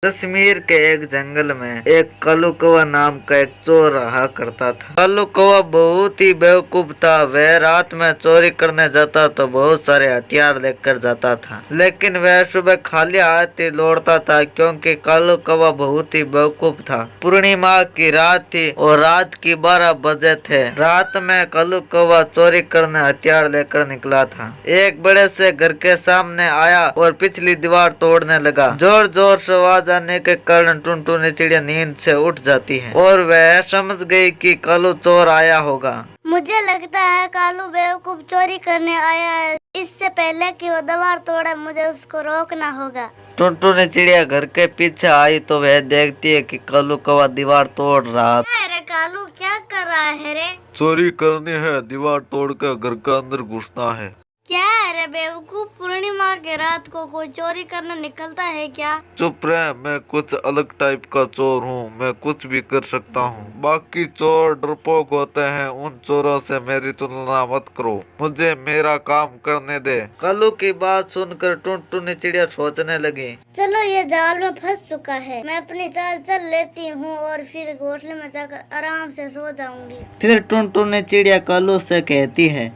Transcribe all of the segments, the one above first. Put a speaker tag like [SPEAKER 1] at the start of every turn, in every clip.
[SPEAKER 1] कश्मीर के एक जंगल में एक कालू कौवा नाम का एक चोर रहा करता था। कालू कौवा बहुत ही बेवकूफ था। वह रात में चोरी करने जाता तो बहुत सारे हथियार लेकर जाता था, लेकिन वह सुबह खाली हाथ ही लौटता था, क्योंकि कालू कौवा बहुत ही बेवकूफ था। पूर्णिमा की रात थी और रात की 12 बजे थे। रात में कालू कौवा चोरी करने हथियार लेकर निकला था। एक बड़े से घर के सामने आया और पिछली दीवार तोड़ने लगा। जोर जोर से आवाज आने के कारण टुनटुनी चिड़िया नींद से उठ जाती है और वह समझ गई कि कालू चोर आया होगा।
[SPEAKER 2] मुझे लगता है कालू बेवकूफ चोरी करने आया है। इससे पहले कि वो दीवार तोड़े मुझे उसको रोकना होगा।
[SPEAKER 1] टुनटुनी चिड़िया घर के पीछे आई तो वह देखती है कि कालू कौवा दीवार तोड़ रहा।
[SPEAKER 2] अरे कालू क्या कर रहा है रे?
[SPEAKER 3] चोरी करनी है, दीवार तोड़कर घर के अंदर घुसना है।
[SPEAKER 2] क्या अरे बेवकूफ, पूर्णिमा के रात को कोई चोरी करने निकलता है क्या?
[SPEAKER 3] चुप रह, मैं कुछ अलग टाइप का चोर हूँ। मैं कुछ भी कर सकता हूँ। बाकी चोर डरपोक होते हैं, उन चोरों से मेरी तुलना मत करो। मुझे मेरा काम करने दे।
[SPEAKER 1] कालू की बात सुनकर टुनटुनी चिड़िया सोचने लगी,
[SPEAKER 2] चलो ये जाल में फंस चुका है, मैं अपनी चाल चल लेती हूँ और फिर घोंसले में जाकर आराम से सो जाऊंगी।
[SPEAKER 1] फिर टुनटुनी चिड़िया कालू से कहती है,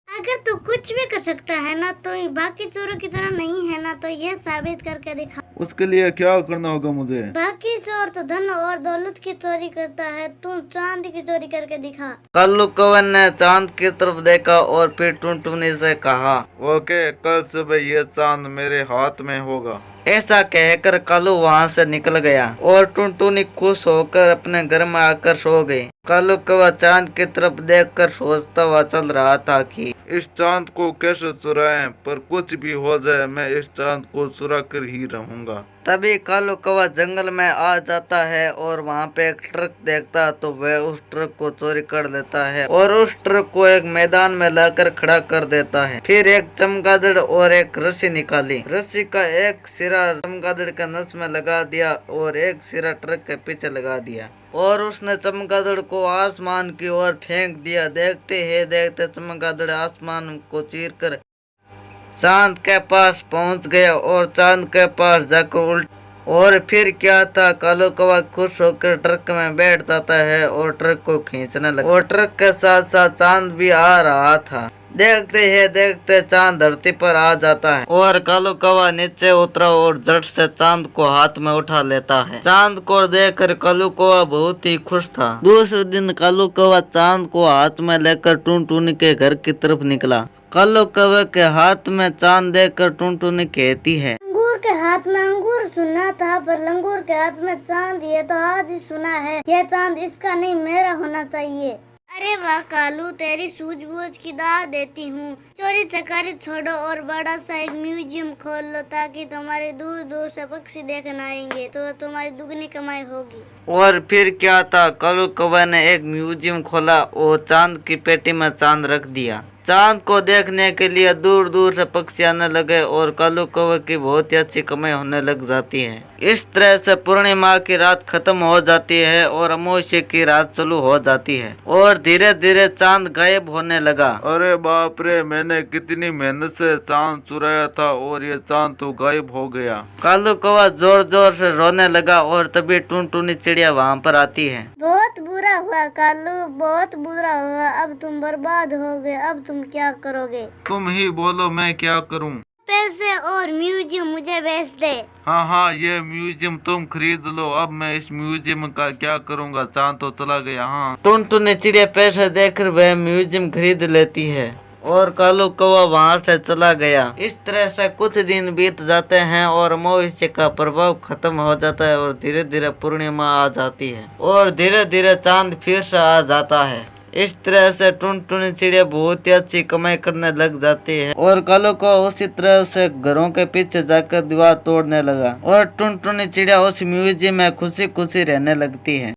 [SPEAKER 2] अगर तू कुछ भी कर सकता है ना, तो बाकी चोरों की तरह नहीं है ना, तो ये साबित करके दिखा।
[SPEAKER 3] उसके लिए क्या करना होगा मुझे?
[SPEAKER 2] बाकी चोर तो धन और दौलत की चोरी करता है, तू चांदी की चोरी करके दिखा।
[SPEAKER 1] कालू कौवा ने चांद की तरफ देखा और फिर टुनटुनी से कहा,
[SPEAKER 3] ओके, कल सुबह ये चांद मेरे हाथ में होगा।
[SPEAKER 1] ऐसा कहकर कालू वहाँ से निकल गया और टुनटुनी खुश होकर अपने घर में आकर सो गई। कालू कौवा चांद की तरफ देखकर सोचता हुआ चल रहा था कि
[SPEAKER 3] इस चांद को कैसे चुराएं, पर कुछ भी हो जाए मैं इस चांद को चुरा कर ही रहूंगा।
[SPEAKER 1] तभी कालू कौवा जंगल में आ जाता है और वहाँ पे एक ट्रक देखता तो वह उस ट्रक को चोरी कर लेता है और उस ट्रक को एक मैदान में लाकर खड़ा कर देता है। फिर एक चमगादड़ और एक रस्सी निकाली। रस्सी का एक सिरा चमगादड़ के नस में लगा दिया और एक सिरा ट्रक के पीछे लगा दिया और उसने चमगादड़ को आसमान की ओर फेंक दिया। देखते ही देखते चमगादड़ आसमान को चीरकर चांद के पास पहुंच गया और चांद के पास जाकर उल्ट। और फिर क्या था, कालू कौवा खुश होकर ट्रक में बैठ जाता है और ट्रक को खींचने लगा और ट्रक के साथ साथ चांद भी आ रहा था। देखते ही देखते चांद धरती पर आ जाता है और कालू कौवा नीचे उतरा और झट से चांद को हाथ में उठा लेता है। चांद को देखकर कालू कौवा बहुत ही खुश था। दूसरे दिन कालू कौवा चांद को हाथ में लेकर टुनटुनी के घर की तरफ निकला। कालू कौवे के हाथ में चांद देखकर टुनटुनी कहती है,
[SPEAKER 2] लंगूर के हाथ में अंगूर सुना था, पर लंगूर के हाथ में चांद ये तो आज ही सुना है। यह चांद इसका नहीं मेरा होना चाहिए। अरे वाह कालू, तेरी सूझबूझ की दाद देती हूँ। चोरी चकारी छोड़ो और बड़ा सा एक म्यूजियम खोल लो, ताकि तुम्हारे दूर दूर से पक्षी देखने आएंगे, तो तुम्हारी दुगनी कमाई होगी।
[SPEAKER 1] और फिर क्या था, कालू कौवे ने एक म्यूजियम खोला और चांद की पेटी में चांद रख दिया। चांद को देखने के लिए दूर दूर से पक्षी आने लगे और कालू कौवे की बहुत ही अच्छी कमाई होने लग जाती है। इस तरह से पूर्णिमा की रात खत्म हो जाती है और अमावस्या की रात चालू हो जाती है और धीरे धीरे चांद गायब होने लगा।
[SPEAKER 3] अरे बाप रे, मैंने कितनी मेहनत से चांद चुराया था और ये चांद तो गायब हो गया।
[SPEAKER 1] कालू कौवा जोर जोर से रोने लगा और तभी टुनटुनी चिड़िया वहाँ पर आती है।
[SPEAKER 2] बहुत बुरा हुआ कालू, बहुत बुरा हुआ। अब तुम बर्बाद हो गए। अब तुम क्या करोगे?
[SPEAKER 3] तुम ही बोलो, मैं क्या करूं?
[SPEAKER 2] पैसे और म्यूजियम मुझे बेच दे।
[SPEAKER 3] हाँ, ये म्यूजियम तुम खरीद लो। अब मैं इस म्यूजियम का क्या करूँगा? चांद तो चला गया। हाँ,
[SPEAKER 1] टुनटुनी चिड़िया पैसे देकर वह म्यूजियम खरीद लेती है और कालू कौवा वहाँ से चला गया। इस तरह से कुछ दिन बीत जाते हैं और अमावस्या का प्रभाव खत्म हो जाता है और धीरे धीरे पूर्णिमा आ जाती है और धीरे धीरे चांद फिर से आ जाता है। इस तरह से टुनटुनी चिड़िया बहुत ही अच्छी कमाई करने लग जाती है और कालू को उसी तरह से घरों के पीछे जाकर दीवार तोड़ने लगा और टुनटुनी चिड़िया उस म्यूजियम में खुशी खुशी रहने लगती है।